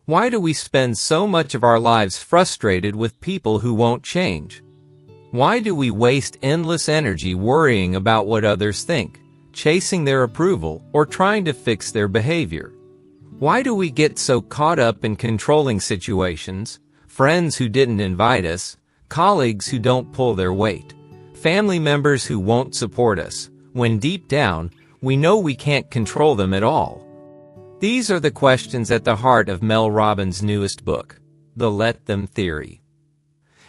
Why do we spend so much of our lives frustrated with people who won't change? Why do we waste endless energy worrying about what others think, chasing their approval, or trying to fix their behavior? Why do we get so caught up in controlling situations, friends who didn't invite us, colleagues who don't pull their weight, family members who won't support us, when deep down, we know we can't control them at all? These are the questions at the heart of Mel Robbins' newest book, The Let Them Theory.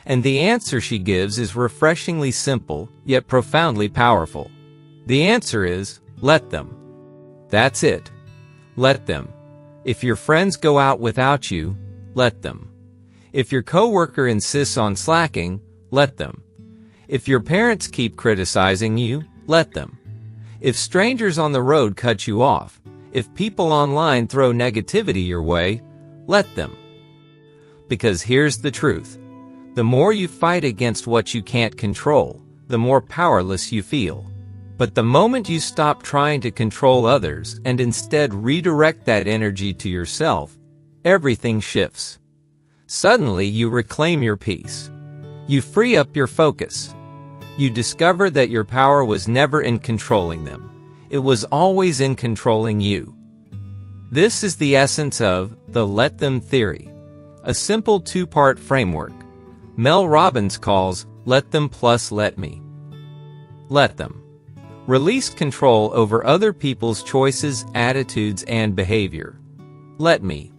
And the answer she gives is refreshingly simple, yet profoundly powerful. The answer is, let them. That's it. Let them. If your friends go out without you, let them. If your coworker insists on slacking, let them. If your parents keep criticizing you, let them. If strangers on the road cut you off, if people online throw negativity your way, let them. Because here's the truth. The more you fight against what you can't control, the more powerless you feel. But the moment you stop trying to control others and instead redirect that energy to yourself, everything shifts. Suddenly you reclaim your peace. You free up your focus. You discover that your power was never in controlling them. It was always in controlling you. This is the essence of the Let Them Theory, a simple two-part framework Mel Robbins calls Let Them plus Let Me. Let them. Release control over other people's choices, attitudes, and behavior. Let me.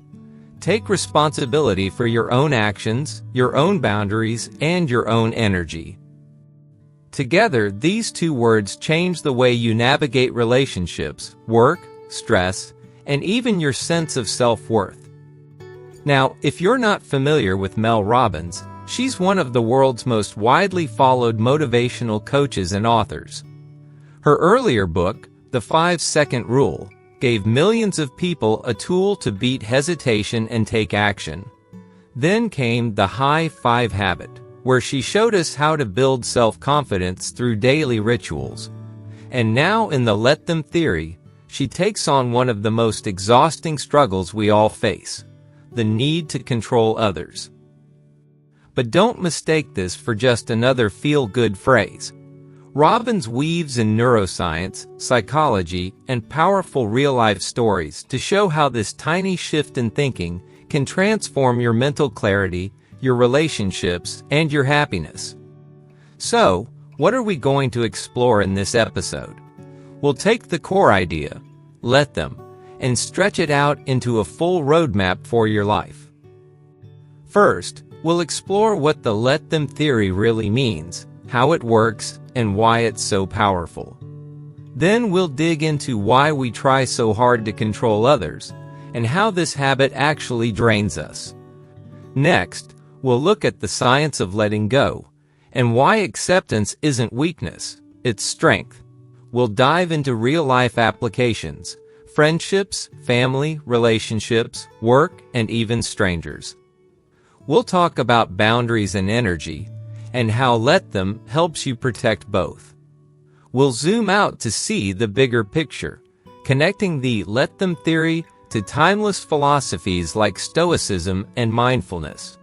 Take responsibility for your own actions, your own boundaries, and your own energy. Together, these two words change the way you navigate relationships, work, stress, and even your sense of self-worth. Now, if you're not familiar with Mel Robbins, she's one of the world's most widely followed motivational coaches and authors. Her earlier book, The 5-Second Rule, gave millions of people a tool to beat hesitation and take action. Then came The High 5 Habit, where she showed us how to build self-confidence through daily rituals. And now in the Let Them Theory, she takes on one of the most exhausting struggles we all face, the need to control others. But don't mistake this for just another feel-good phrase. Robbins weaves in neuroscience, psychology, and powerful real-life stories to show how this tiny shift in thinking can transform your mental clarity, your relationships, and your happiness. So, what are we going to explore in this episode? We'll take the core idea, let them, and stretch it out into a full roadmap for your life. First, we'll explore what the Let Them Theory really means, how it works, and why it's so powerful. Then we'll dig into why we try so hard to control others, and how this habit actually drains us. Next, we'll look at the science of letting go, and why acceptance isn't weakness, it's strength. We'll dive into real-life applications, friendships, family, relationships, work, and even strangers. We'll talk about boundaries and energy, and how Let Them helps you protect both. We'll zoom out to see the bigger picture, connecting the Let Them Theory to timeless philosophies like Stoicism and mindfulness.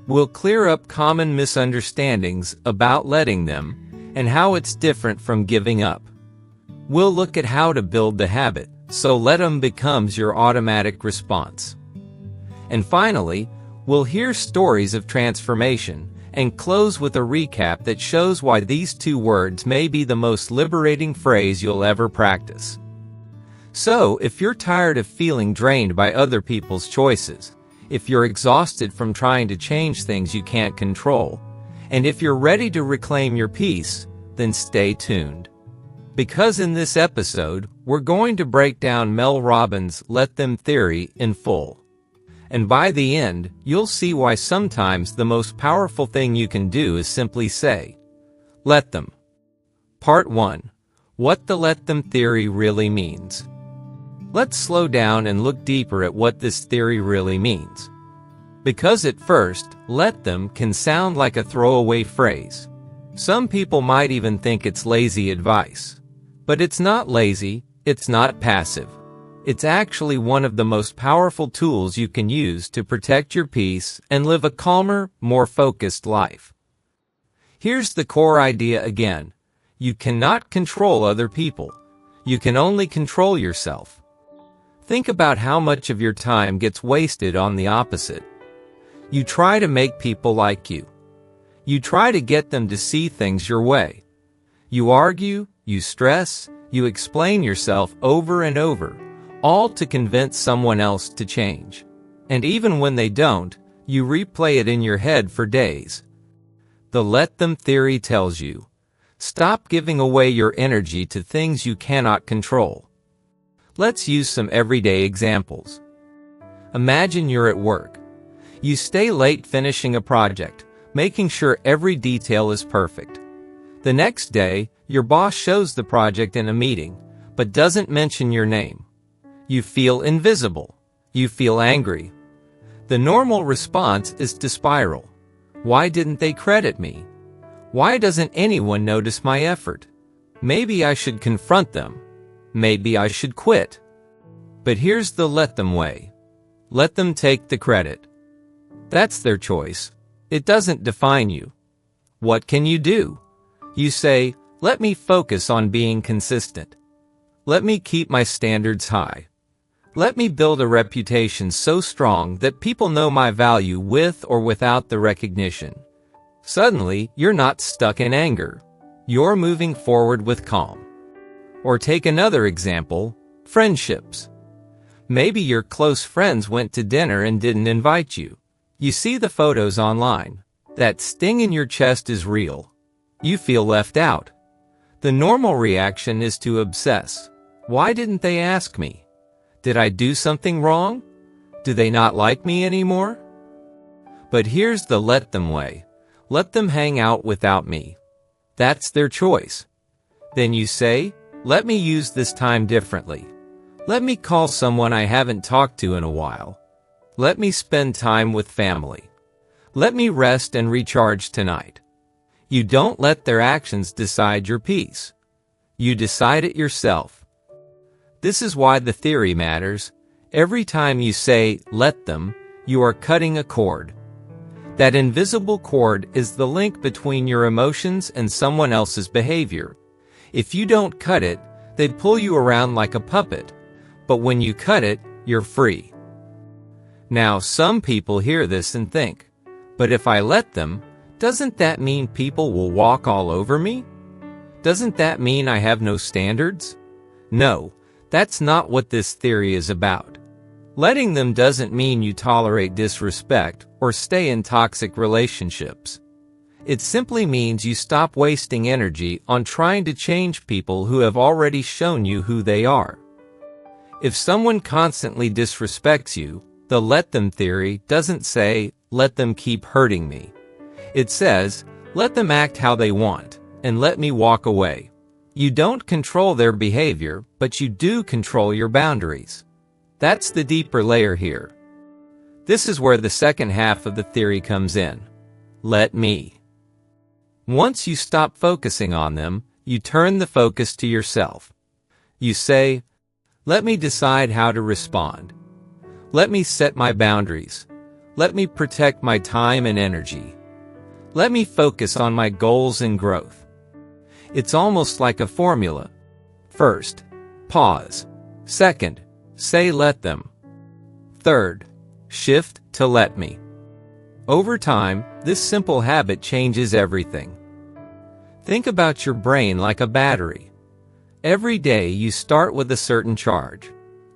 We'll clear up common misunderstandings about letting them and how it's different from giving up. We'll look at how to build the habit so let them becomes your automatic response. And finally, we'll hear stories of transformation and close with a recap that shows why these two words may be the most liberating phrase you'll ever practice. So, if you're tired of feeling drained by other people's choices, if you're exhausted from trying to change things you can't control, and if you're ready to reclaim your peace, then stay tuned. Because in this episode, we're going to break down Mel Robbins' Let Them Theory in full. And by the end, you'll see why sometimes the most powerful thing you can do is simply say, let them. Part 1. What the Let Them Theory really means. Let's slow down and look deeper at what this theory really means. Because at first, let them can sound like a throwaway phrase. Some people might even think it's lazy advice. But it's not lazy, it's not passive. It's actually one of the most powerful tools you can use to protect your peace and live a calmer, more focused life. Here's the core idea again. You cannot control other people. You can only control yourself. Think about how much of your time gets wasted on the opposite. You try to make people like you. You try to get them to see things your way. You argue, you stress, you explain yourself over and over, all to convince someone else to change. And even when they don't, you replay it in your head for days. The let them theory tells you, stop giving away your energy to things you cannot control. Let's use some everyday examples. Imagine you're at work. You stay late finishing a project, making sure every detail is perfect. The next day, your boss shows the project in a meeting, but doesn't mention your name. You feel invisible. You feel angry. The normal response is to spiral. Why didn't they credit me? Why doesn't anyone notice my effort? Maybe I should confront them. Maybe I should quit. But here's the let them way. Let them take the credit. That's their choice. It doesn't define you. What can you do? You say, let me focus on being consistent. Let me keep my standards high. Let me build a reputation so strong that people know my value with or without the recognition. Suddenly, you're not stuck in anger. You're moving forward with calm. Or take another example, friendships. Maybe your close friends went to dinner and didn't invite you. You see the photos online. That sting in your chest is real. You feel left out. The normal reaction is to obsess. Why didn't they ask me? Did I do something wrong? Do they not like me anymore? But here's the let them way. Let them hang out without me. That's their choice. Then you say, let me use this time differently. Let me call someone I haven't talked to in a while. Let me spend time with family. Let me rest and recharge tonight. You don't let their actions decide your peace. You decide it yourself. This is why the theory matters. Every time you say, let them, you are cutting a cord. That invisible cord is the link between your emotions and someone else's behavior. If you don't cut it, they pull you around like a puppet. But when you cut it, you're free. Now, some people hear this and think, but if I let them, doesn't that mean people will walk all over me? Doesn't that mean I have no standards? No, that's not what this theory is about. Letting them doesn't mean you tolerate disrespect or stay in toxic relationships. It simply means you stop wasting energy on trying to change people who have already shown you who they are. If someone constantly disrespects you, the let them theory doesn't say, let them keep hurting me. It says, let them act how they want, and let me walk away. You don't control their behavior, but you do control your boundaries. That's the deeper layer here. This is where the second half of the theory comes in. Let me. Once you stop focusing on them, you turn the focus to yourself. You say, let me decide how to respond. Let me set my boundaries. Let me protect my time and energy. Let me focus on my goals and growth. It's almost like a formula. First, pause. Second, say let them. Third, shift to let me. Over time, this simple habit changes everything. Think about your brain like a battery. Every day you start with a certain charge.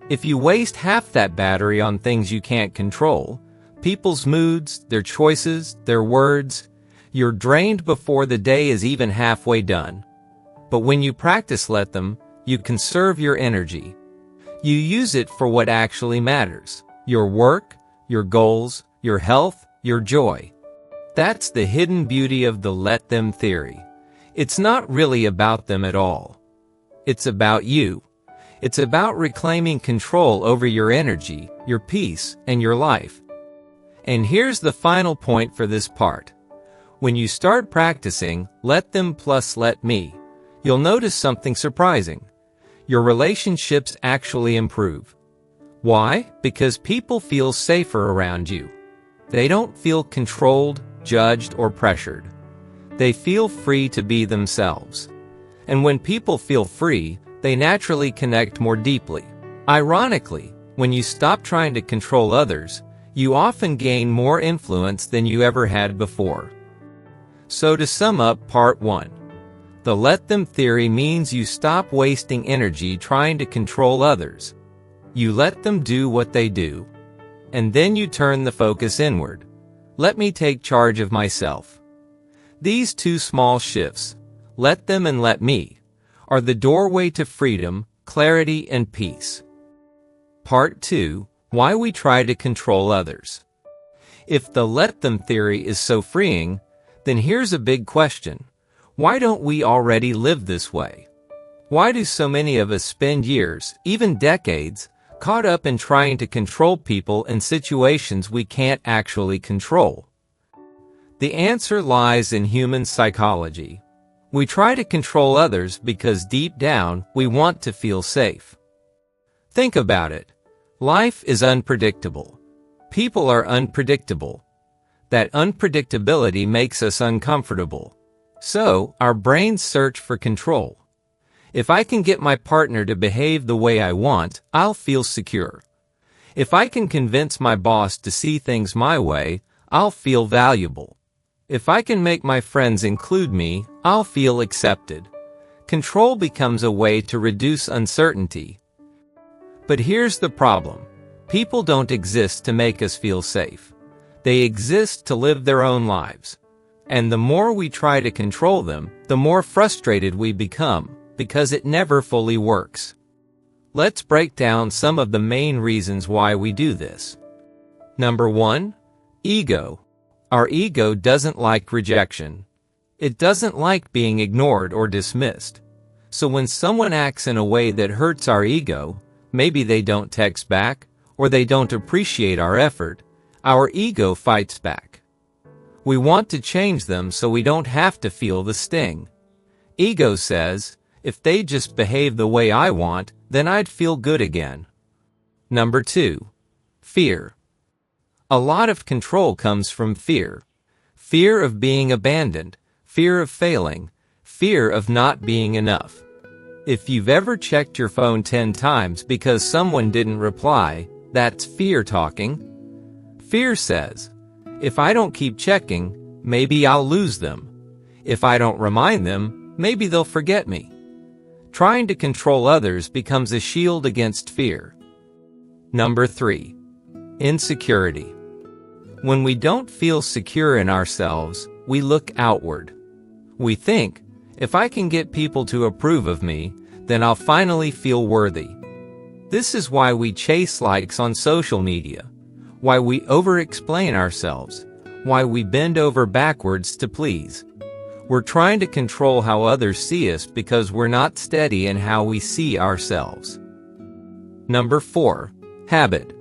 If you waste half that battery on things you can't control, people's moods, their choices, their words, you're drained before the day is even halfway done. But when you practice let them, you conserve your energy. You use it for what actually matters. Your work, your goals, your health, your joy. That's the hidden beauty of the let them theory. It's not really about them at all. It's about you. It's about reclaiming control over your energy, your peace, and your life. And here's the final point for this part. When you start practicing let them plus let me, you'll notice something surprising. Your relationships actually improve. Why? Because people feel safer around you. They don't feel controlled, judged, or pressured. They feel free to be themselves. And when people feel free, they naturally connect more deeply. Ironically, when you stop trying to control others, you often gain more influence than you ever had before. So to sum up part 1, the let them theory means you stop wasting energy trying to control others. You let them do what they do. And then you turn the focus inward. Let me take charge of myself. These two small shifts, let them and let me, are the doorway to freedom, clarity, and peace. Part 2, why we try to control others. If the let them theory is so freeing, then here's a big question. Why don't we already live this way? Why do so many of us spend years, even decades, caught up in trying to control people in situations we can't actually control? The answer lies in human psychology. We try to control others because deep down we want to feel safe. Think about it. Life is unpredictable. People are unpredictable. That unpredictability makes us uncomfortable. So, our brains search for control. If I can get my partner to behave the way I want, I'll feel secure. If I can convince my boss to see things my way, I'll feel valuable. If I can make my friends include me, I'll feel accepted. Control becomes a way to reduce uncertainty. But here's the problem. People don't exist to make us feel safe. They exist to live their own lives. And the more we try to control them, the more frustrated we become, because it never fully works. Let's break down some of the main reasons why we do this. Number 1, ego. Our ego doesn't like rejection. It doesn't like being ignored or dismissed. So when someone acts in a way that hurts our ego, maybe they don't text back, or they don't appreciate our effort, our ego fights back. We want to change them so we don't have to feel the sting. Ego says, if they just behave the way I want, then I'd feel good again. Number 2, fear. A lot of control comes from fear. Fear of being abandoned, fear of failing, fear of not being enough. If you've ever checked your phone 10 times because someone didn't reply, that's fear talking. Fear says, if I don't keep checking, maybe I'll lose them. If I don't remind them, maybe they'll forget me. Trying to control others becomes a shield against fear. Number 3, insecurity. When we don't feel secure in ourselves, we look outward. We think, if I can get people to approve of me, then I'll finally feel worthy. This is why we chase likes on social media, why we over-explain ourselves, why we bend over backwards to please. We're trying to control how others see us because we're not steady in how we see ourselves. Number 4, habit.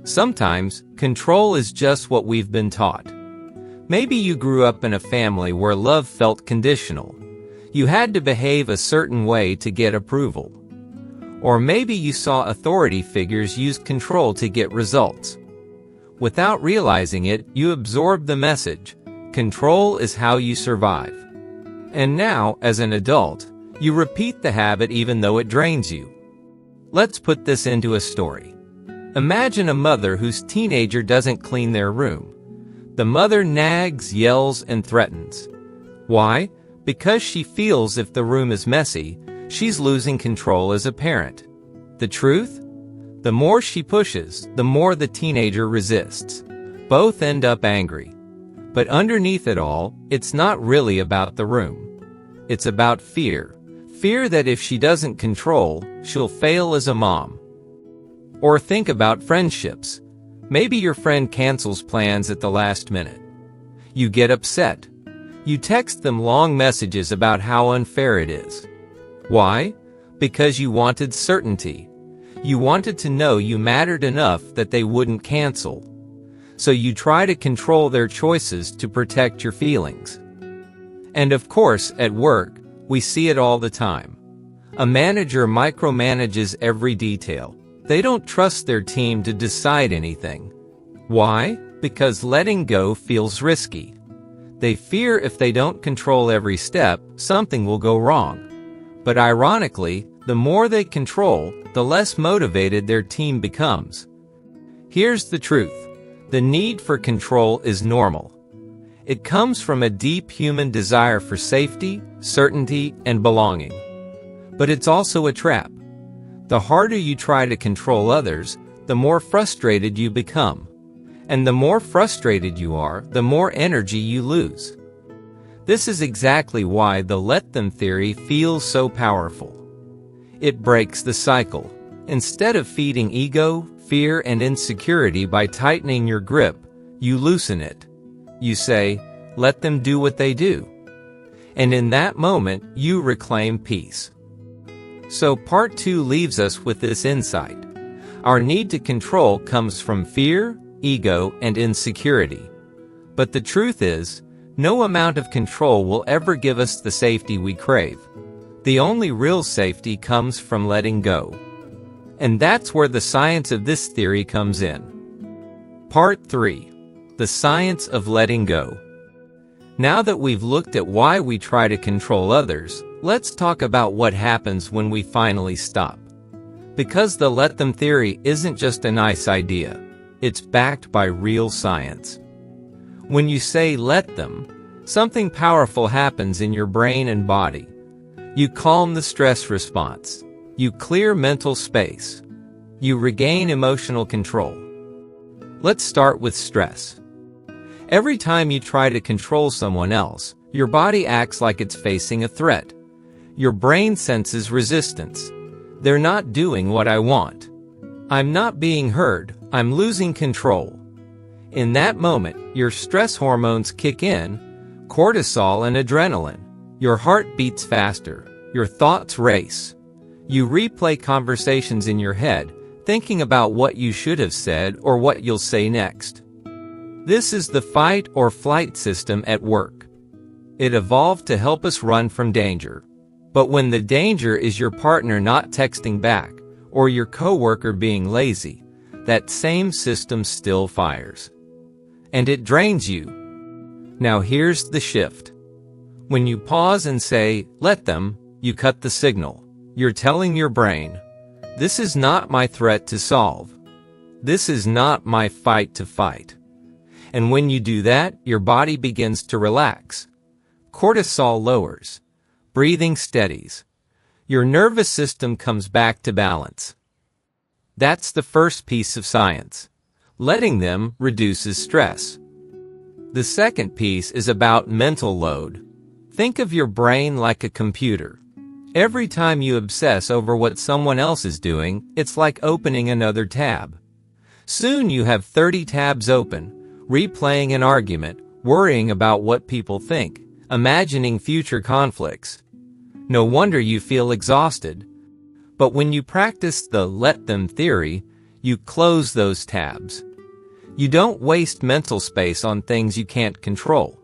Sometimes, control is just what we've been taught. Maybe you grew up in a family where love felt conditional. You had to behave a certain way to get approval. Or maybe you saw authority figures use control to get results. Without realizing it, you absorbed the message. Control is how you survive. And now, as an adult, you repeat the habit even though it drains you. Let's put this into a story. Imagine a mother whose teenager doesn't clean their room. The mother nags, yells, and threatens. Why? Because she feels if the room is messy, she's losing control as a parent. The truth? The more she pushes, the more the teenager resists. Both end up angry. But underneath it all, it's not really about the room. It's about fear. Fear that if she doesn't control, she'll fail as a mom. Or think about friendships. Maybe your friend cancels plans at the last minute. You get upset. You text them long messages about how unfair it is. Why? Because you wanted certainty. You wanted to know you mattered enough that they wouldn't cancel. So you try to control their choices to protect your feelings. And of course, at work, we see it all the time. A manager micromanages every detail. They don't trust their team to decide anything. Why? Because letting go feels risky. They fear if they don't control every step, something will go wrong. But ironically, the more they control, the less motivated their team becomes. Here's the truth. The need for control is normal. It comes from a deep human desire for safety, certainty, and belonging. But it's also a trap. The harder you try to control others, the more frustrated you become. And the more frustrated you are, the more energy you lose. This is exactly why the let them theory feels so powerful. It breaks the cycle. Instead of feeding ego, fear, and insecurity by tightening your grip, you loosen it. You say, let them do what they do. And in that moment, you reclaim peace. So part 2 leaves us with this insight. Our need to control comes from fear, ego, and insecurity. But the truth is, no amount of control will ever give us the safety we crave. The only real safety comes from letting go. And that's where the science of this theory comes in. Part 3. The science of letting go. Now that we've looked at why we try to control others, let's talk about what happens when we finally stop. Because the let them theory isn't just a nice idea. It's backed by real science. When you say let them, something powerful happens in your brain and body. You calm the stress response. You clear mental space. You regain emotional control. Let's start with stress. Every time you try to control someone else, your body acts like it's facing a threat. Your brain senses resistance. They're not doing what I want. I'm not being heard. I'm losing control. In that moment, your stress hormones kick in, cortisol and adrenaline. Your heart beats faster. Your thoughts race. You replay conversations in your head, thinking about what you should have said or what you'll say next. This is the fight or flight system at work. It evolved to help us run from danger. But when the danger is your partner not texting back, or your coworker being lazy, that same system still fires. And it drains you. Now here's the shift. When you pause and say, let them, you cut the signal. You're telling your brain, this is not my threat to solve. This is not my fight to fight. And when you do that, your body begins to relax. Cortisol lowers. Breathing steadies. Your nervous system comes back to balance. That's the first piece of science. Letting them reduces stress. The second piece is about mental load. Think of your brain like a computer. Every time you obsess over what someone else is doing, it's like opening another tab. Soon you have 30 tabs open, replaying an argument, worrying about what people think, imagining future conflicts. No wonder you feel exhausted. But when you practice the let them theory, you close those tabs. You don't waste mental space on things you can't control.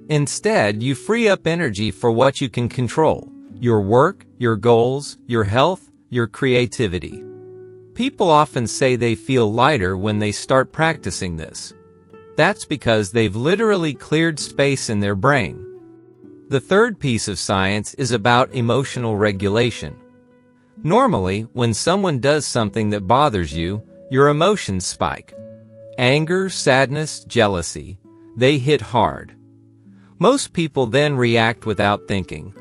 Instead, you free up energy for what you can control: your work, your goals, your health, your creativity. People often say they feel lighter when they start practicing this. That's because they've literally cleared space in their brain. The third piece of science is about emotional regulation. Normally, when someone does something that bothers you, your emotions spike. Anger, sadness, jealousy, they hit hard. Most people then react without thinking.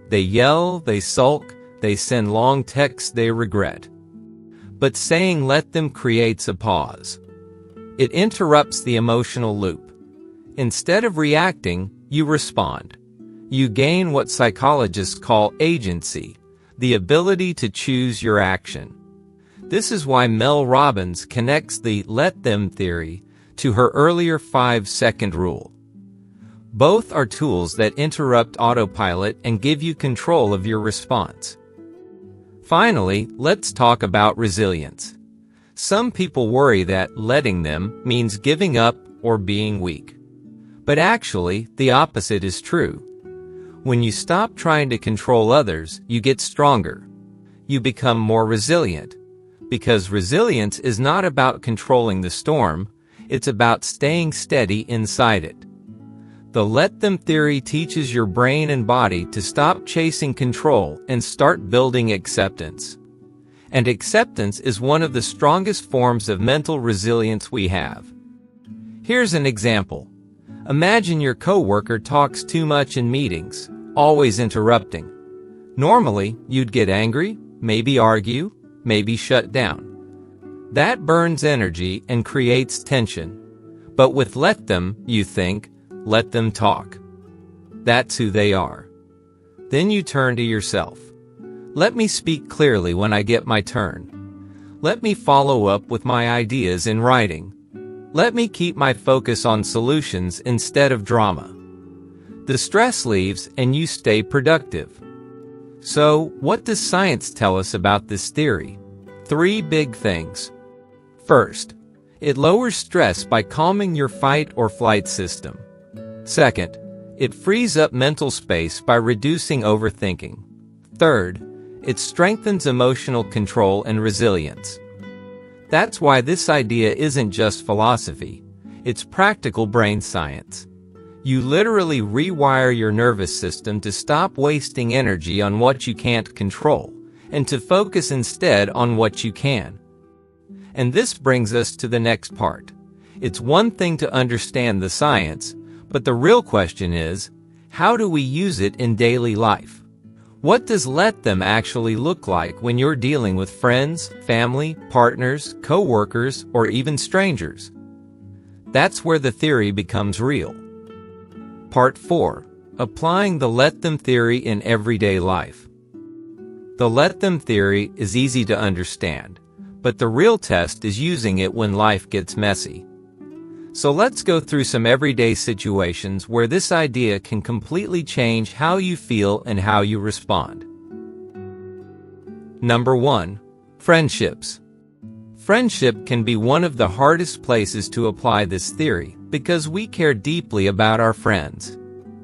They yell, they sulk, they send long texts they regret. But saying let them creates a pause. It interrupts the emotional loop. Instead of reacting, you respond. You gain what psychologists call agency, the ability to choose your action. This is why Mel Robbins connects the let them theory to her earlier 5-second rule. Both are tools that interrupt autopilot and give you control of your response. Finally, let's talk about resilience. Some people worry that letting them means giving up or being weak. But actually, the opposite is true. When you stop trying to control others, you get stronger. You become more resilient. because resilience is not about controlling the storm, it's about staying steady inside it. The let them theory teaches your brain and body to stop chasing control and start building acceptance. And acceptance is one of the strongest forms of mental resilience we have. Here's an example. Imagine your coworker talks too much in meetings, always interrupting. Normally, you'd get angry, maybe argue, maybe shut down. That burns energy and creates tension. But with let them, you think, let them talk. That's who they are. Then you turn to yourself. Let me speak clearly when I get my turn. Let me follow up with my ideas in writing. Let me keep my focus on solutions instead of drama. The stress leaves and you stay productive. So, what does science tell us about this theory? 3 big things. First, it lowers stress by calming your fight or flight system. Second, it frees up mental space by reducing overthinking. Third, it strengthens emotional control and resilience. That's why this idea isn't just philosophy, it's practical brain science. You literally rewire your nervous system to stop wasting energy on what you can't control, and to focus instead on what you can. And this brings us to the next part. It's one thing to understand the science, but the real question is, how do we use it in daily life? What does let them actually look like when you're dealing with friends, family, partners, coworkers, or even strangers? That's where the theory becomes real. Part 4. Applying the let them theory in everyday life. The let them theory is easy to understand, but the real test is using it when life gets messy. So let's go through some everyday situations where this idea can completely change how you feel and how you respond. Number 1. Friendships. Friendship can be one of the hardest places to apply this theory because we care deeply about our friends.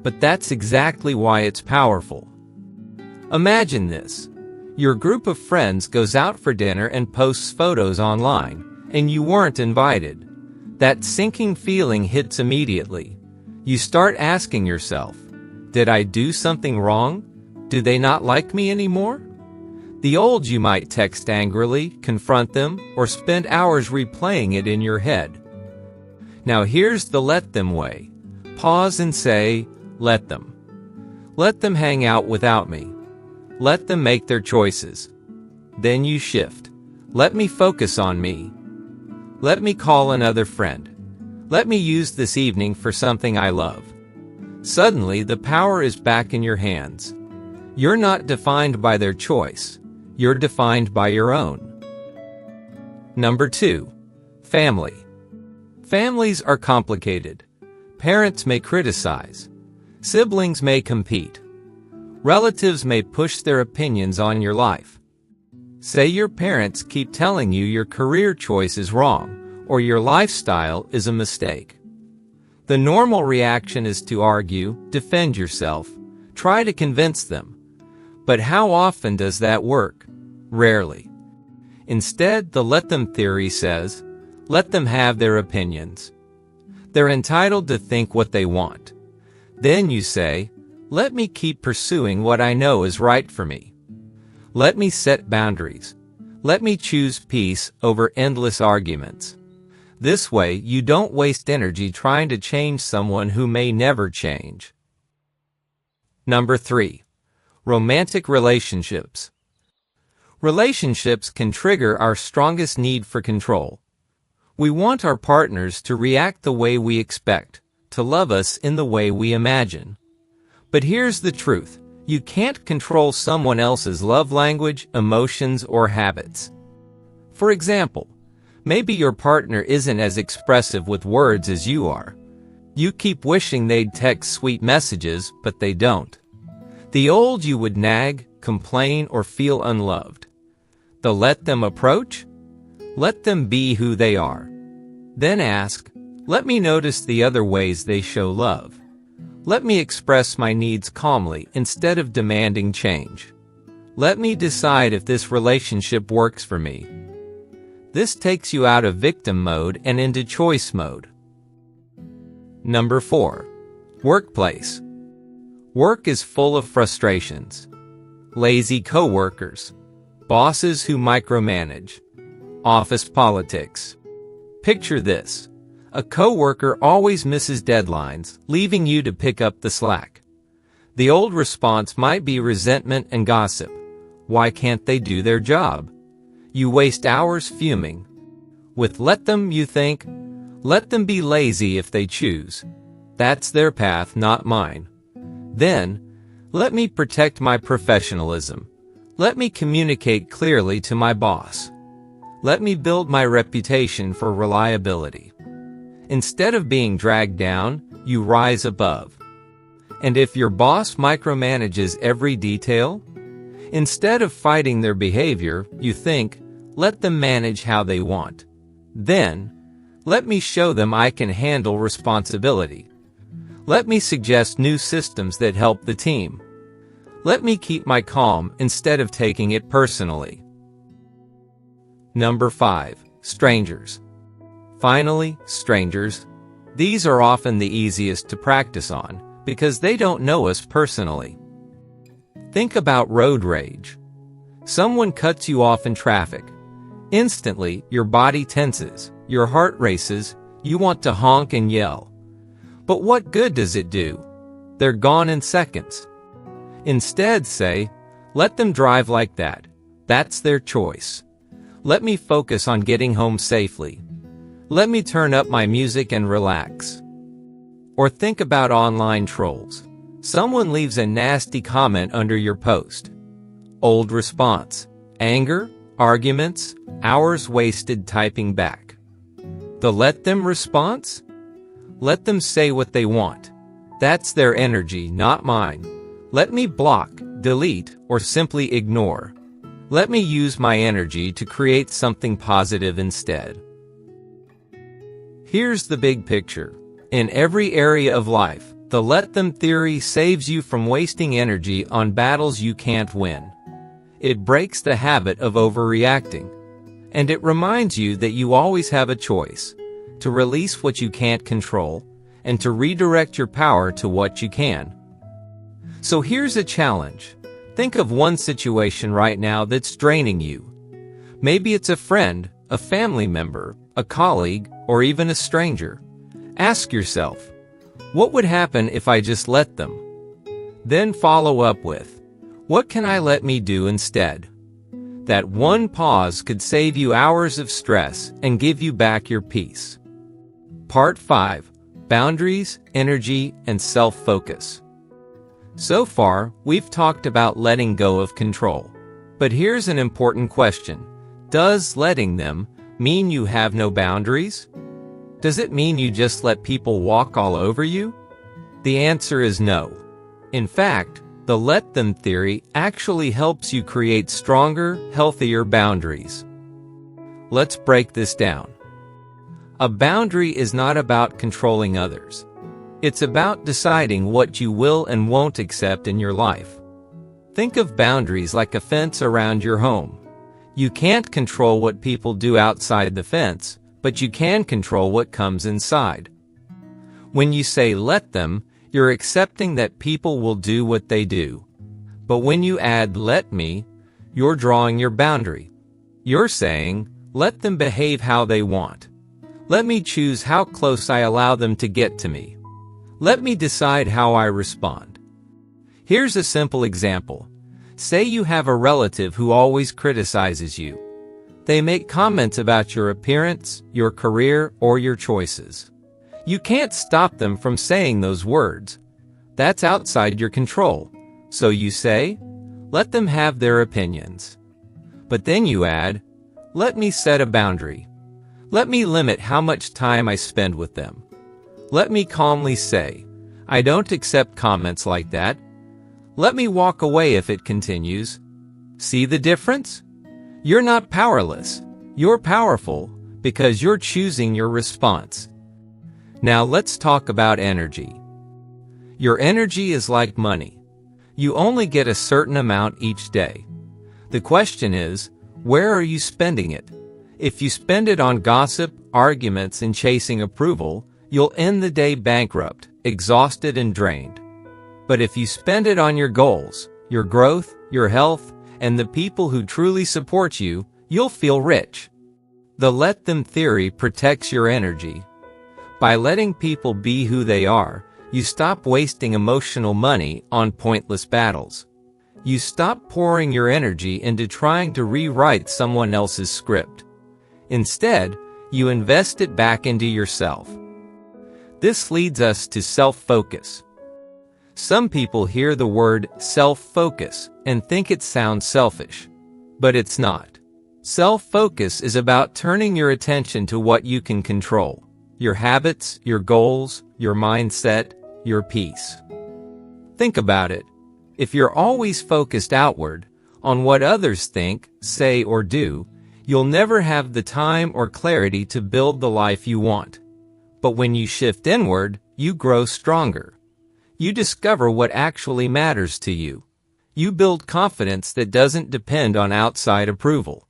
But that's exactly why it's powerful. Imagine this. Your group of friends goes out for dinner and posts photos online, and you weren't invited. That sinking feeling hits immediately. You start asking yourself, did I do something wrong? Do they not like me anymore? The old you might text angrily, confront them, or spend hours replaying it in your head. Now here's the let them way. Pause and say, let them. Let them hang out without me. Let them make their choices. Then you shift. Let me focus on me. Let me call another friend. Let me use this evening for something I love. Suddenly, the power is back in your hands. You're not defined by their choice. You're defined by your own. Number 2. Family. Families are complicated. Parents may criticize. Siblings may compete. Relatives may push their opinions on your life. Say your parents keep telling you your career choice is wrong, or your lifestyle is a mistake. The normal reaction is to argue, defend yourself, try to convince them. But how often does that work? Rarely. Instead, the let them theory says, let them have their opinions. They're entitled to think what they want. Then you say, let me keep pursuing what I know is right for me. Let me set boundaries. Let me choose peace over endless arguments. This way, you don't waste energy trying to change someone who may never change. Number 3. Romantic relationships. Relationships can trigger our strongest need for control. We want our partners to react the way we expect, to love us in the way we imagine. But here's the truth. You can't control someone else's love language, emotions, or habits. For example, maybe your partner isn't as expressive with words as you are. You keep wishing they'd text sweet messages, but they don't. The old you would nag, complain, or feel unloved. The let them approach? Let them be who they are. Then ask, let me notice the other ways they show love. Let me express my needs calmly instead of demanding change. Let me decide if this relationship works for me. This takes you out of victim mode and into choice mode. Number 4. Workplace. Work is full of frustrations. Lazy coworkers. Bosses who micromanage. Office politics. Picture this. A coworker always misses deadlines, leaving you to pick up the slack. The old response might be resentment and gossip. Why can't they do their job? You waste hours fuming. With let them, you think, let them be lazy if they choose. That's their path, not mine. Then, let me protect my professionalism. Let me communicate clearly to my boss. Let me build my reputation for reliability. Instead of being dragged down, you rise above. And if your boss micromanages every detail, instead of fighting their behavior, you think, let them manage how they want. Then, let me show them I can handle responsibility. Let me suggest new systems that help the team. Let me keep my calm instead of taking it personally. Number 5. Strangers. Finally, strangers. These are often the easiest to practice on because they don't know us personally. Think about road rage. Someone cuts you off in traffic. Instantly, your body tenses, your heart races, you want to honk and yell. But what good does it do? They're gone in seconds. Instead, say, let them drive like that. That's their choice. Let me focus on getting home safely. Let me turn up my music and relax. Or think about online trolls. Someone leaves a nasty comment under your post. Old response. Anger, arguments, hours wasted typing back. The let them response? Let them say what they want. That's their energy, not mine. Let me block, delete, or simply ignore. Let me use my energy to create something positive instead. Here's the big picture. In every area of life, the let them theory saves you from wasting energy on battles you can't win. It breaks the habit of overreacting. And it reminds you that you always have a choice, to release what you can't control, and to redirect your power to what you can. So here's a challenge. Think of one situation right now that's draining you. Maybe it's a friend, a family member, a colleague, or even a stranger. Ask yourself, what would happen if I just let them? Then follow up with, what can I let me do instead? That one pause could save you hours of stress and give you back your peace. Part 5. Boundaries, Energy, and Self-Focus. So far, we've talked about letting go of control. But here's an important question. Does letting them mean you have no boundaries? Does it mean you just let people walk all over you? The answer is no. In fact, the let them theory actually helps you create stronger, healthier boundaries. Let's break this down. A boundary is not about controlling others. It's about deciding what you will and won't accept in your life. Think of boundaries like a fence around your home. You can't control what people do outside the fence, but you can control what comes inside. When you say let them, you're accepting that people will do what they do. But when you add let me, you're drawing your boundary. You're saying, let them behave how they want. Let me choose how close I allow them to get to me. Let me decide how I respond. Here's a simple example. Say you have a relative who always criticizes you. They make comments about your appearance, your career, or your choices. You can't stop them from saying those words. That's outside your control. So you say, let them have their opinions. But then you add, let me set a boundary. Let me limit how much time I spend with them. Let me calmly say, I don't accept comments like that. Let me walk away if it continues. See the difference? You're not powerless. You're powerful because you're choosing your response. Now let's talk about energy. Your energy is like money. You only get a certain amount each day. The question is, where are you spending it? If you spend it on gossip, arguments, and chasing approval, you'll end the day bankrupt, exhausted, and drained. But if you spend it on your goals, your growth, your health, and the people who truly support you, you'll feel rich. The let them theory protects your energy. By letting people be who they are, you stop wasting emotional money on pointless battles. You stop pouring your energy into trying to rewrite someone else's script. Instead, you invest it back into yourself. This leads us to self-focus. Some people hear the word self-focus and think it sounds selfish, but it's not. Self-focus is about turning your attention to what you can control: your habits, your goals, your mindset, your peace. Think about it. If you're always focused outward, on what others think, say, or do, you'll never have the time or clarity to build the life you want. But when you shift inward, you grow stronger. You discover what actually matters to you. You build confidence that doesn't depend on outside approval.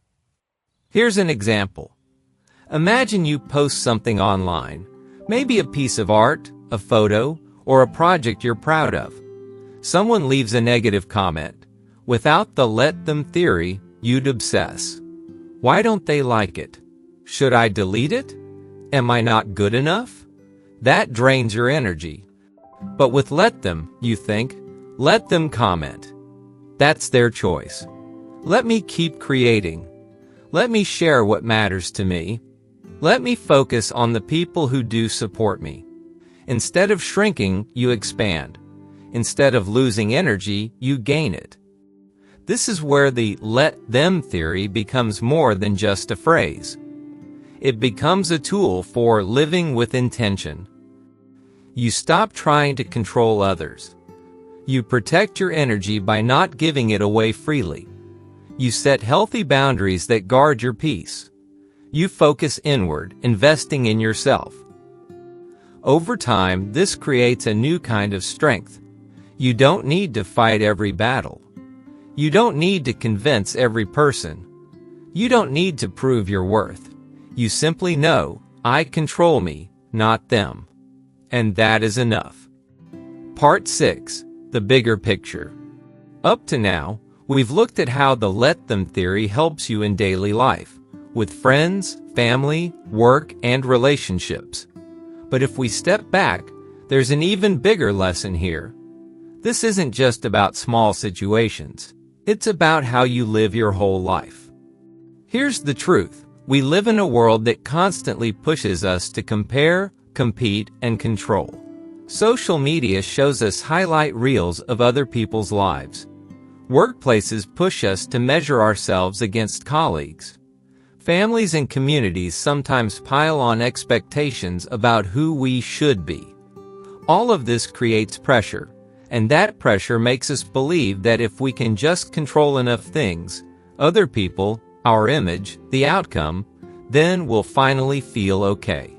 Here's an example. Imagine you post something online, maybe a piece of art, a photo, or a project you're proud of. Someone leaves a negative comment. Without the let them theory, you'd obsess. Why don't they like it? Should I delete it? Am I not good enough? That drains your energy. But with let them, you think, let them comment. That's their choice. Let me keep creating. Let me share what matters to me. Let me focus on the people who do support me. Instead of shrinking, you expand. Instead of losing energy, you gain it. This is where the let them theory becomes more than just a phrase. It becomes a tool for living with intention. You stop trying to control others. You protect your energy by not giving it away freely. You set healthy boundaries that guard your peace. You focus inward, investing in yourself. Over time, this creates a new kind of strength. You don't need to fight every battle. You don't need to convince every person. You don't need to prove your worth. You simply know, I control me, not them. And that is enough. Part 6. The bigger picture. Up to now, we've looked at how the let them theory helps you in daily life, with friends, family, work, and relationships. But if we step back, there's an even bigger lesson here. This isn't just about small situations. It's about how you live your whole life. Here's the truth. We live in a world that constantly pushes us to compare, compete, and control. Social media shows us highlight reels of other people's lives. Workplaces push us to measure ourselves against colleagues. Families and communities sometimes pile on expectations about who we should be. All of this creates pressure, and that pressure makes us believe that if we can just control enough things, other people, our image, the outcome, then we'll finally feel okay.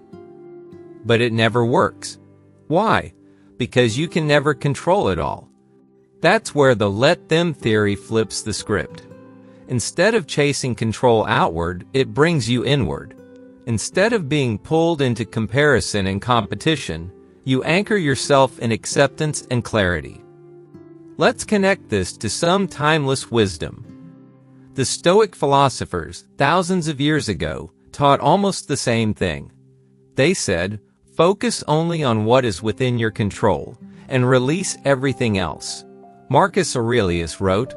But it never works. Why? Because you can never control it all. That's where the let them theory flips the script. Instead of chasing control outward, it brings you inward. Instead of being pulled into comparison and competition, you anchor yourself in acceptance and clarity. Let's connect this to some timeless wisdom. The Stoic philosophers, thousands of years ago, taught almost the same thing. They said, focus only on what is within your control, and release everything else. Marcus Aurelius wrote,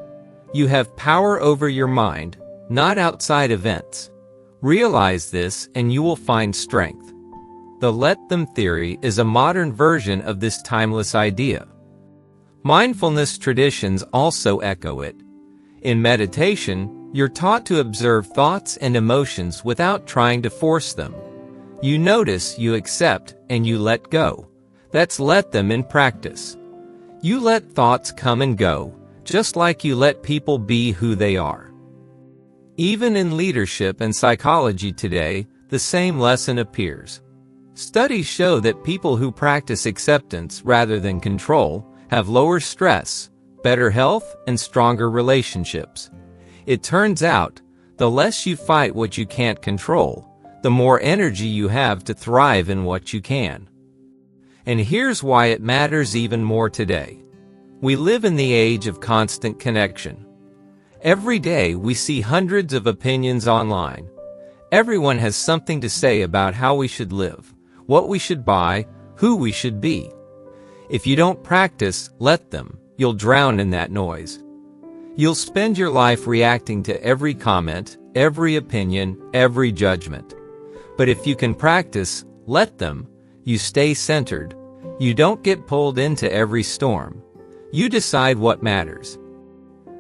you have power over your mind, not outside events. Realize this and you will find strength. The let them theory is a modern version of this timeless idea. Mindfulness traditions also echo it. In meditation, you're taught to observe thoughts and emotions without trying to force them. You notice, you accept, and you let go. That's let them in practice. You let thoughts come and go, just like you let people be who they are. Even in leadership and psychology today, the same lesson appears. Studies show that people who practice acceptance rather than control have lower stress, better health, and stronger relationships. It turns out, The less you fight what you can't control, the more energy you have to thrive in what you can. And here's why it matters even more today. We live in the age of constant connection. Every day we see hundreds of opinions online. Everyone has something to say about how we should live, what we should buy, who we should be. If you don't practice, let them, you'll drown in that noise. You'll spend your life reacting to every comment, every opinion, every judgment. But if you can practice, let them, you stay centered. You don't get pulled into every storm. You decide what matters.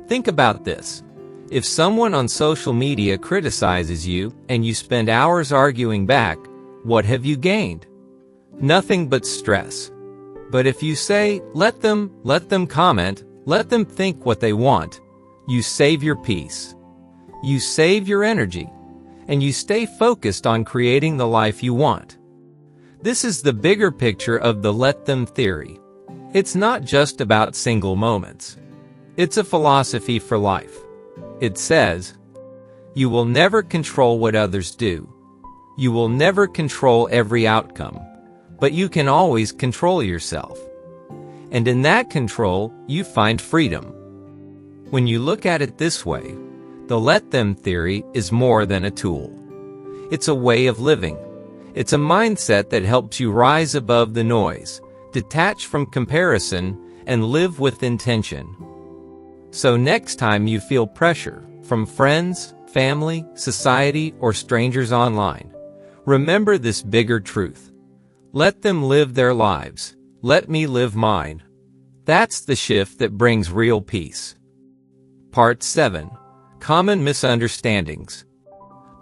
Think about this. If someone on social media criticizes you and you spend hours arguing back, what have you gained? Nothing but stress. But if you say, let them comment, let them think what they want, you save your peace. You save your energy. And you stay focused on creating the life you want. This is the bigger picture of the let them theory. It's not just about single moments. It's a philosophy for life. It says, you will never control what others do. You will never control every outcome. But you can always control yourself. And in that control, you find freedom. When you look at it this way, the let them theory is more than a tool. It's a way of living. It's a mindset that helps you rise above the noise, detach from comparison, and live with intention. So next time you feel pressure from friends, family, society, or strangers online, remember this bigger truth. Let them live their lives. Let me live mine. That's the shift that brings real peace. Part 7. Common Misunderstandings.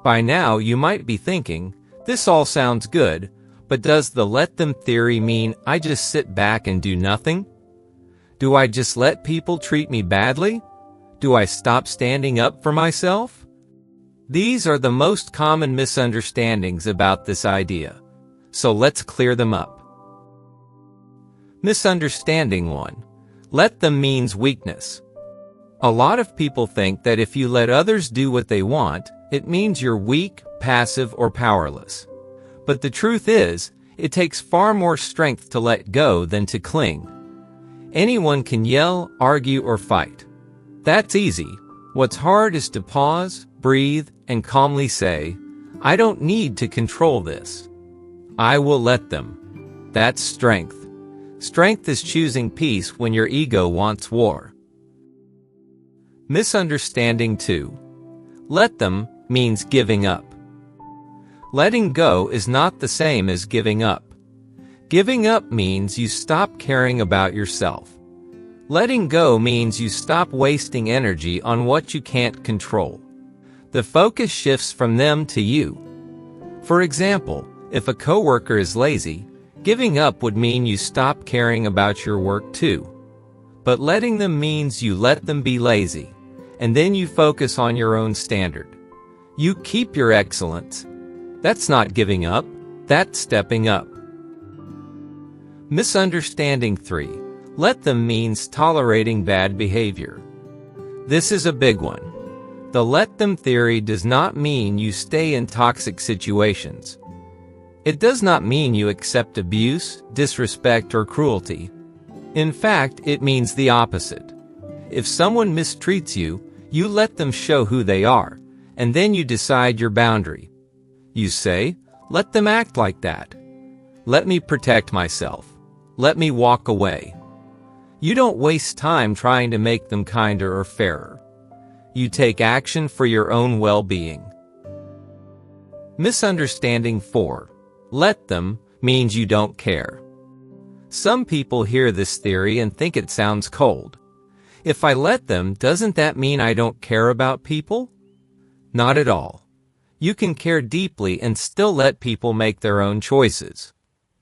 By now you might be thinking, this all sounds good, but does the let them theory mean I just sit back and do nothing? Do I just let people treat me badly? Do I stop standing up for myself? These are the most common misunderstandings about this idea. So let's clear them up. Misunderstanding 1. Let them means weakness. A lot of people think that if you let others do what they want, it means you're weak, passive, or powerless. But the truth is, it takes far more strength to let go than to cling. Anyone can yell, argue, or fight. That's easy. What's hard is to pause, breathe, and calmly say, I don't need to control this. I will let them. That's strength. Strength is choosing peace when your ego wants war. Misunderstanding 2. Let them means giving up. Letting go is not the same as giving up. Giving up means you stop caring about yourself. Letting go means you stop wasting energy on what you can't control. The focus shifts from them to you. For example, if a coworker is lazy, giving up would mean you stop caring about your work too. But letting them means you let them be lazy, and then you focus on your own standard. You keep your excellence. That's not giving up, that's stepping up. Misunderstanding 3. Let them means tolerating bad behavior. This is a big one. The let them theory does not mean you stay in toxic situations. It does not mean you accept abuse, disrespect, or cruelty. In fact, it means the opposite. If someone mistreats you, you let them show who they are, and then you decide your boundary. You say, let them act like that. Let me protect myself. Let me walk away. You don't waste time trying to make them kinder or fairer. You take action for your own well-being. Misunderstanding 4. Let them means you don't care. Some people hear this theory and think it sounds cold. If I let them, doesn't that mean I don't care about people? Not at all. You can care deeply and still let people make their own choices.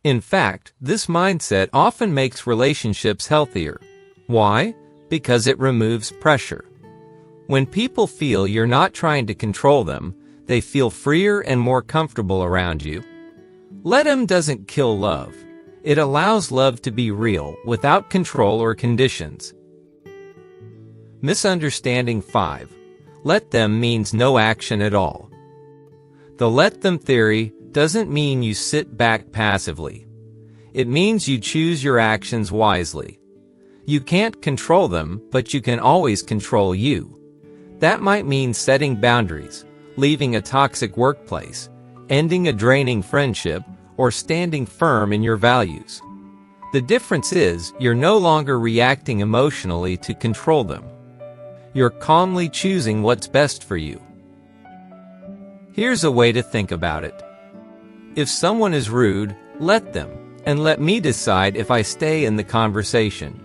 In fact, this mindset often makes relationships healthier. Why? Because it removes pressure. When people feel you're not trying to control them, they feel freer and more comfortable around you. Let them doesn't kill love. It allows love to be real, without control or conditions. Misunderstanding 5. let them means no action at all. The let them theory doesn't mean you sit back passively. It means you choose your actions wisely. You can't control them, but you can always control you. That might mean setting boundaries, leaving a toxic workplace, ending a draining friendship, or standing firm in your values. The difference is, you're no longer reacting emotionally to control them. You're calmly choosing what's best for you. Here's a way to think about it. If someone is rude, let them, and let me decide if I stay in the conversation.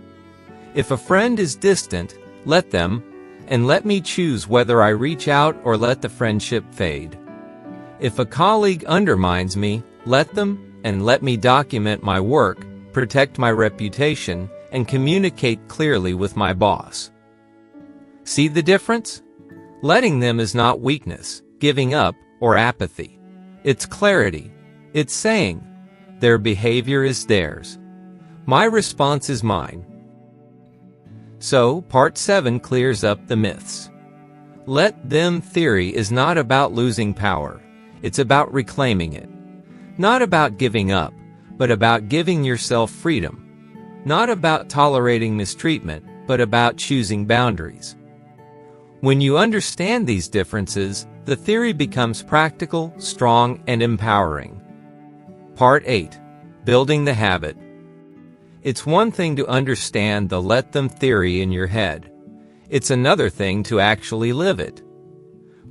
If a friend is distant, let them, and let me choose whether I reach out or let the friendship fade. If a colleague undermines me, let them, and let me document my work, protect my reputation, and communicate clearly with my boss. See the difference? Letting them is not weakness, giving up, or apathy. It's clarity. It's saying, their behavior is theirs. My response is mine. So, Part 7 clears up the myths. Let them theory is not about losing power. It's about reclaiming it. Not about giving up, but about giving yourself freedom. Not about tolerating mistreatment, but about choosing boundaries. When you understand these differences, the theory becomes practical, strong, and empowering. Part 8. Building the habit. It's one thing to understand the let them theory in your head. It's another thing to actually live it.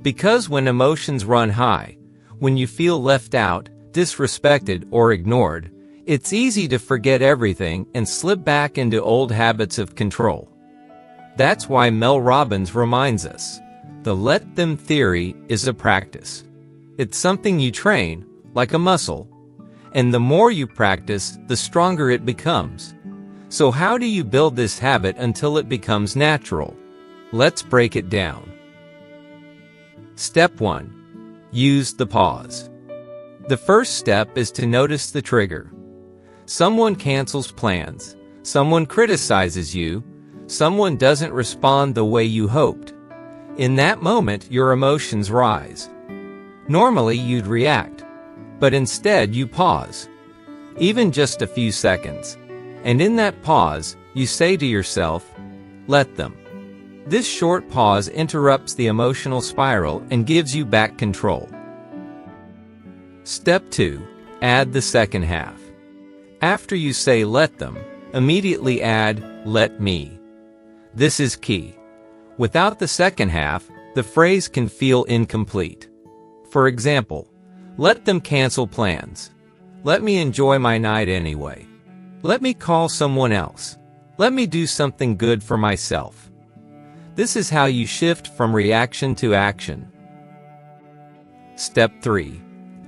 Because when emotions run high, when you feel left out, disrespected, or ignored, it's easy to forget everything and slip back into old habits of control. That's why Mel Robbins reminds us, the let them theory is a practice. It's something you train, like a muscle. And the more you practice, the stronger it becomes. So how do you build this habit until it becomes natural? Let's break it down. Step 1. Use the pause. The first step is to notice the trigger. Someone cancels plans. Someone criticizes you. Someone doesn't respond the way you hoped. In that moment, your emotions rise. Normally, you'd react. But instead, you pause. Even just a few seconds. And in that pause, you say to yourself, let them. This short pause interrupts the emotional spiral and gives you back control. Step 2. Add the second half. After you say let them, immediately add let me. This is key. Without the second half, the phrase can feel incomplete. For example, let them cancel plans. Let me enjoy my night anyway. Let me call someone else. Let me do something good for myself. This is how you shift from reaction to action. Step 3.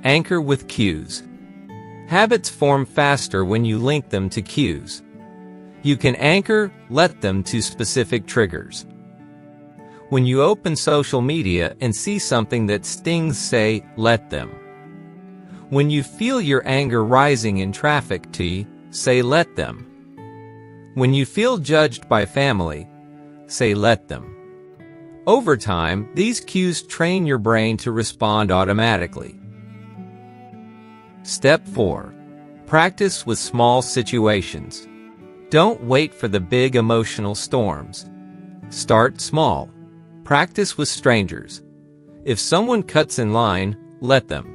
Anchor with cues. Habits form faster when you link them to cues. You can anchor, let them to specific triggers. When you open social media and see something that stings, say, let them. When you feel your anger rising in traffic, say let them. When you feel judged by family, say let them. Over time, these cues train your brain to respond automatically. Step 4. Practice with small situations. Don't wait for the big emotional storms. Start small. Practice with strangers. If someone cuts in line, let them.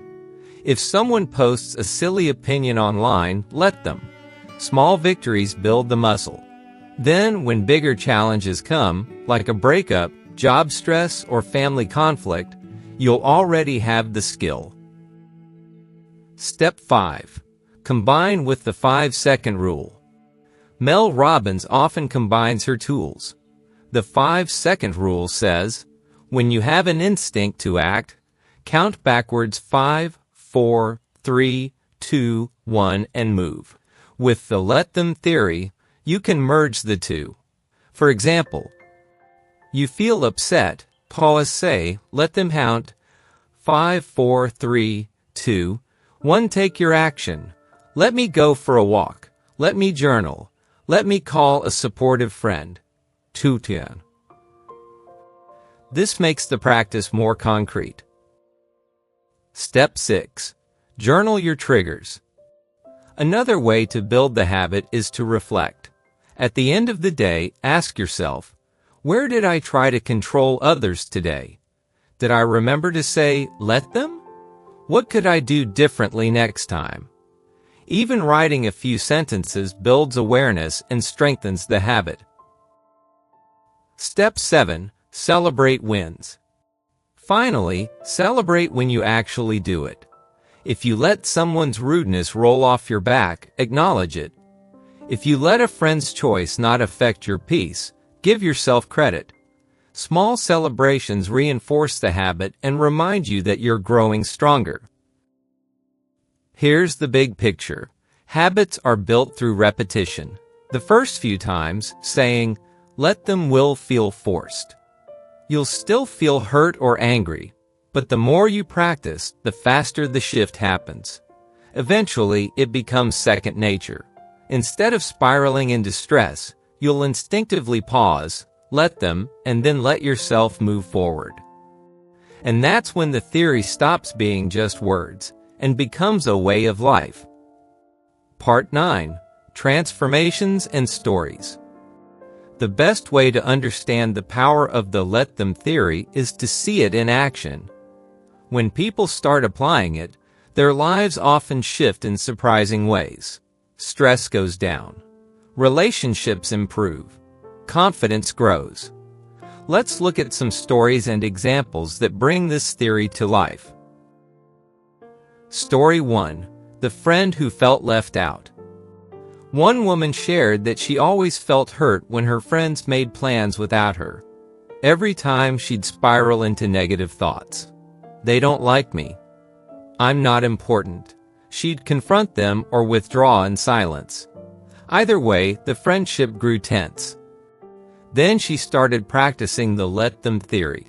If someone posts a silly opinion online, let them. Small victories build the muscle. Then, when bigger challenges come, like a breakup, job stress, or family conflict, you'll already have the skill. Step 5. Combine with the 5-second rule. Mel Robbins often combines her tools. The 5-second rule says, when you have an instinct to act, count backwards 5, 4, 3, 2, 1, and move. With the let them theory, you can merge the two. For example, you feel upset, pause, say, let them count 5, 4, 3, 2, 1. Take your action. Let me go for a walk. Let me journal. Let me call a supportive friend. 2. This makes the practice more concrete. Step 6. Journal your triggers. Another way to build the habit is to reflect. At the end of the day, ask yourself, where did I try to control others today? Did I remember to say, let them? What could I do differently next time? Even writing a few sentences builds awareness and strengthens the habit. Step 7. Celebrate wins. Finally, celebrate when you actually do it. If you let someone's rudeness roll off your back, acknowledge it. If you let a friend's choice not affect your peace, give yourself credit. Small celebrations reinforce the habit and remind you that you're growing stronger. Here's the big picture. Habits are built through repetition. The first few times, saying, let them will feel forced. You'll still feel hurt or angry, but the more you practice, the faster the shift happens. Eventually, it becomes second nature. Instead of spiraling into stress, you'll instinctively pause, let them, and then let yourself move forward. And that's when the theory stops being just words and becomes a way of life. Part 9. Transformations and Stories. The best way to understand the power of the let them theory is to see it in action. When people start applying it, their lives often shift in surprising ways. Stress goes down. Relationships improve. Confidence grows. Let's look at some stories and examples that bring this theory to life. Story 1. The friend who felt left out. One woman shared that she always felt hurt when her friends made plans without her. Every time she'd spiral into negative thoughts. They don't like me. I'm not important. She'd confront them or withdraw in silence. Either way, the friendship grew tense. Then she started practicing the let them theory.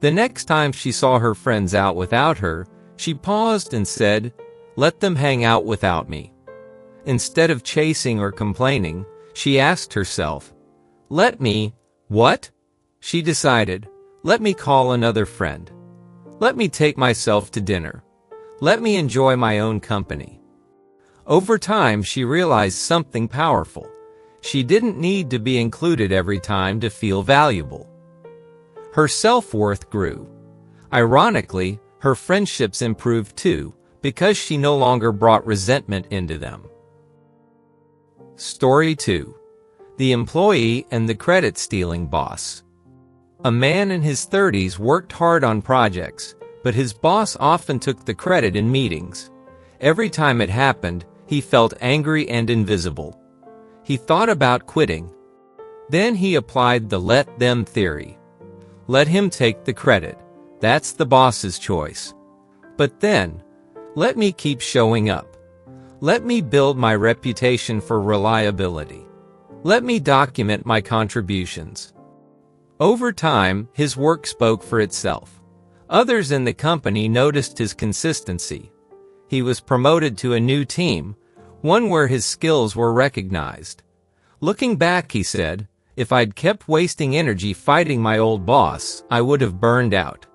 The next time she saw her friends out without her, she paused and said, let them hang out without me. Instead of chasing or complaining, she asked herself, let me, what? She decided, let me call another friend. Let me take myself to dinner. Let me enjoy my own company. Over time, she realized something powerful. She didn't need to be included every time to feel valuable. Her self-worth grew. Ironically, her friendships improved too, because she no longer brought resentment into them. Story 2. The Employee and the Credit-Stealing Boss. A man in his 30s worked hard on projects, but his boss often took the credit in meetings. Every time it happened, he felt angry and invisible. He thought about quitting. Then he applied the let them theory. Let him take the credit. That's the boss's choice. But then, let me keep showing up. Let me build my reputation for reliability. Let me document my contributions. Over time, his work spoke for itself. Others in the company noticed his consistency. He was promoted to a new team, one where his skills were recognized. Looking back, he said, if I'd kept wasting energy fighting my old boss, I would have burned out.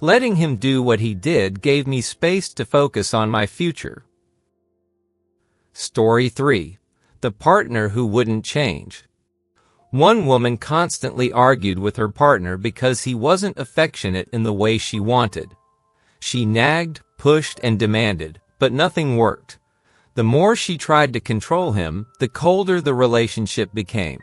Letting him do what he did gave me space to focus on my future. Story 3. The Partner Who Wouldn't Change. One woman constantly argued with her partner because he wasn't affectionate in the way she wanted. She nagged, pushed, and demanded, but nothing worked. The more she tried to control him, the colder the relationship became.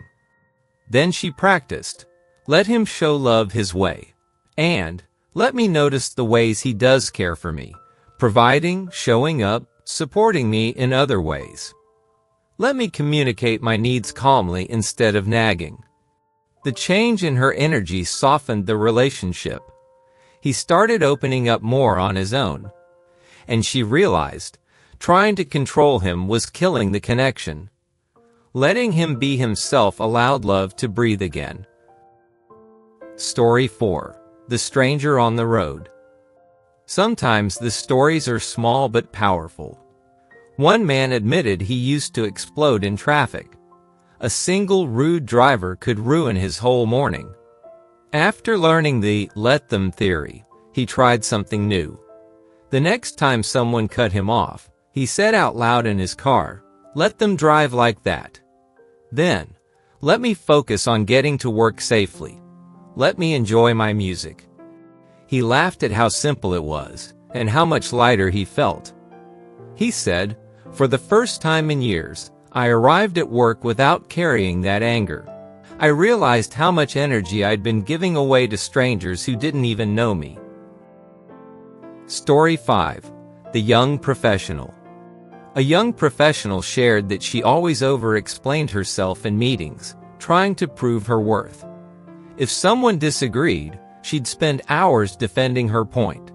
Then she practiced, let him show love his way, and let me notice the ways he does care for me, providing, showing up, supporting me in other ways. Let me communicate my needs calmly instead of nagging. The change in her energy softened the relationship. He started opening up more on his own. And she realized, trying to control him was killing the connection. Letting him be himself allowed love to breathe again. Story 4. The Stranger on the Road. Sometimes the stories are small but powerful. One man admitted he used to explode in traffic. A single rude driver could ruin his whole morning. After learning the "let them" theory, he tried something new. The next time someone cut him off, he said out loud in his car, "Let them drive like that. Then, let me focus on getting to work safely. Let me enjoy my music." He laughed at how simple it was, and how much lighter he felt. He said, "For the first time in years, I arrived at work without carrying that anger. I realized how much energy I'd been giving away to strangers who didn't even know me." Story 5. The Young Professional. A young professional shared that she always over-explained herself in meetings, trying to prove her worth. If someone disagreed, she'd spend hours defending her point.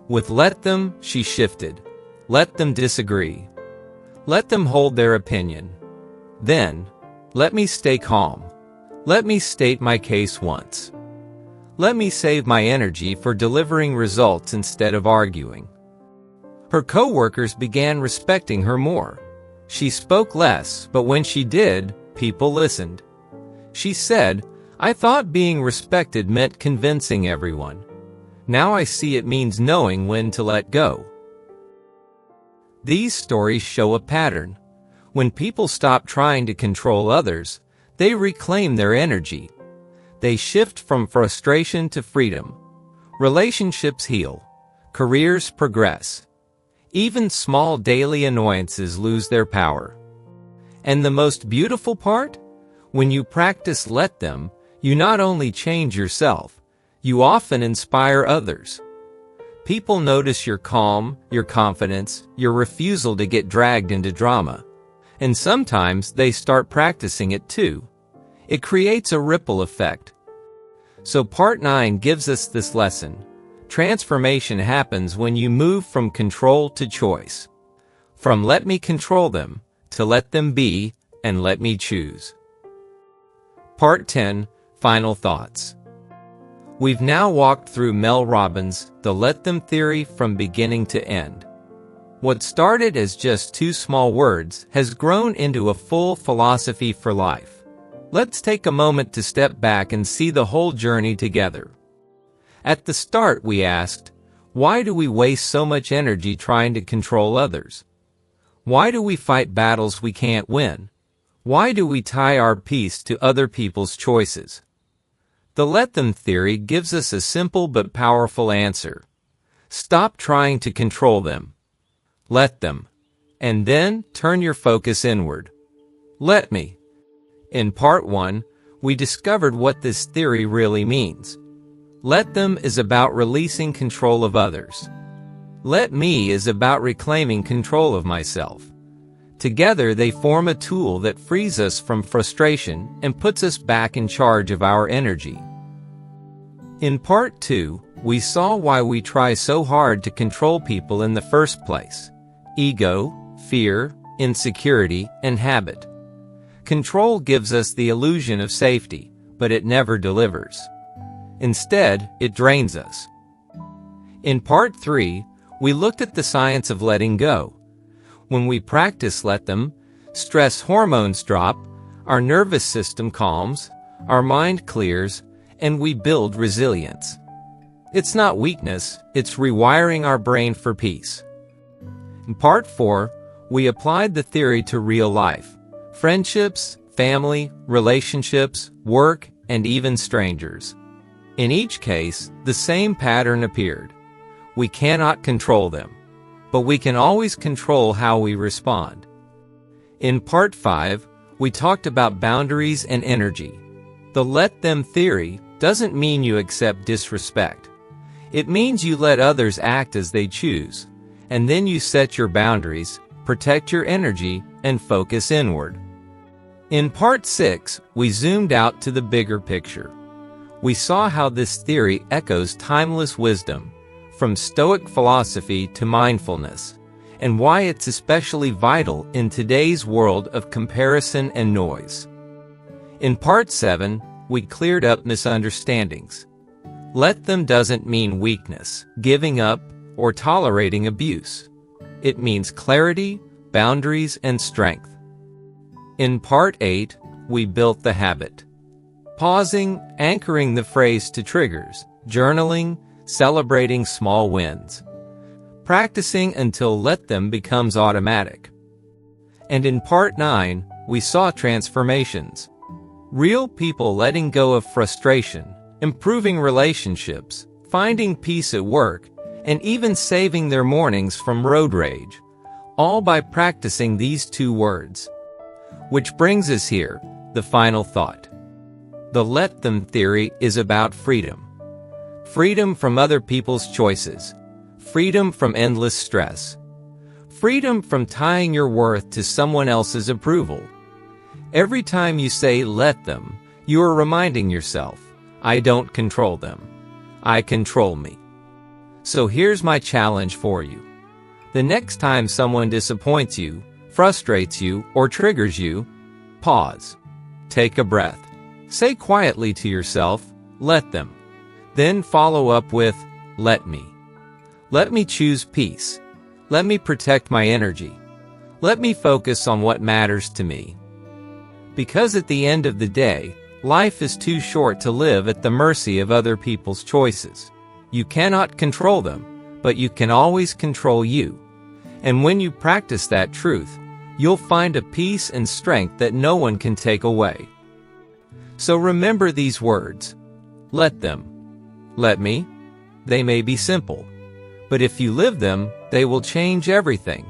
With "let them," she shifted. Let them disagree. Let them hold their opinion. Then, let me stay calm. Let me state my case once. Let me save my energy for delivering results instead of arguing. Her coworkers began respecting her more. She spoke less, but when she did, people listened. She said, "I thought being respected meant convincing everyone. Now I see it means knowing when to let go." These stories show a pattern. When people stop trying to control others, they reclaim their energy. They shift from frustration to freedom. Relationships heal. Careers progress. Even small daily annoyances lose their power. And the most beautiful part? When you practice "let them," you not only change yourself, you often inspire others. People notice your calm, your confidence, your refusal to get dragged into drama. And sometimes they start practicing it too. It creates a ripple effect. So part 9 gives us this lesson. Transformation happens when you move from control to choice. From "let me control them" to "let them be" and "let me choose." Part 10. Final thoughts. We've now walked through Mel Robbins' The Let Them theory from beginning to end. What started as just 2 small words has grown into a full philosophy for life. Let's take a moment to step back and see the whole journey together. At the start, we asked, why do we waste so much energy trying to control others? Why do we fight battles we can't win? Why do we tie our peace to other people's choices? The "let them" theory gives us a simple but powerful answer. Stop trying to control them. Let them. And then turn your focus inward. Let me. In part 1, we discovered what this theory really means. Let them is about releasing control of others. Let me is about reclaiming control of myself. Together they form a tool that frees us from frustration and puts us back in charge of our energy. In part 2, we saw why we try so hard to control people in the first place. Ego, fear, insecurity, and habit. Control gives us the illusion of safety, but it never delivers. Instead, it drains us. In part 3, we looked at the science of letting go. When we practice "let them," stress hormones drop, our nervous system calms, our mind clears, and we build resilience. It's not weakness, it's rewiring our brain for peace. In part 4, we applied the theory to real life. Friendships, family, relationships, work, and even strangers. In each case, the same pattern appeared. We cannot control them, but we can always control how we respond. In part 5, we talked about boundaries and energy. The "let them" theory doesn't mean you accept disrespect. It means you let others act as they choose, and then you set your boundaries, protect your energy, and focus inward. In part 6, we zoomed out to the bigger picture. We saw how this theory echoes timeless wisdom, from Stoic philosophy to mindfulness, and why it's especially vital in today's world of comparison and noise. In part 7, we cleared up misunderstandings. Let them doesn't mean weakness, giving up, or tolerating abuse. It means clarity, boundaries, and strength. In part 8, we built the habit. Pausing, anchoring the phrase to triggers, journaling, celebrating small wins. Practicing until let them becomes automatic. And in part 9, we saw transformations. Real people letting go of frustration, improving relationships, finding peace at work, and even saving their mornings from road rage, all by practicing these 2 words. Which brings us here, the final thought. The let them theory is about freedom. Freedom from other people's choices. Freedom from endless stress. Freedom from tying your worth to someone else's approval. Every time you say let them, you are reminding yourself, I don't control them. I control me. So here's my challenge for you. The next time someone disappoints you, frustrates you, or triggers you, pause. Take a breath. Say quietly to yourself, let them. Then follow up with, let me. Let me choose peace. Let me protect my energy. Let me focus on what matters to me. Because at the end of the day, life is too short to live at the mercy of other people's choices. You cannot control them, but you can always control you. And when you practice that truth, you'll find a peace and strength that no one can take away. So remember these words. Let them. Let me. They may be simple, but if you live them, they will change everything.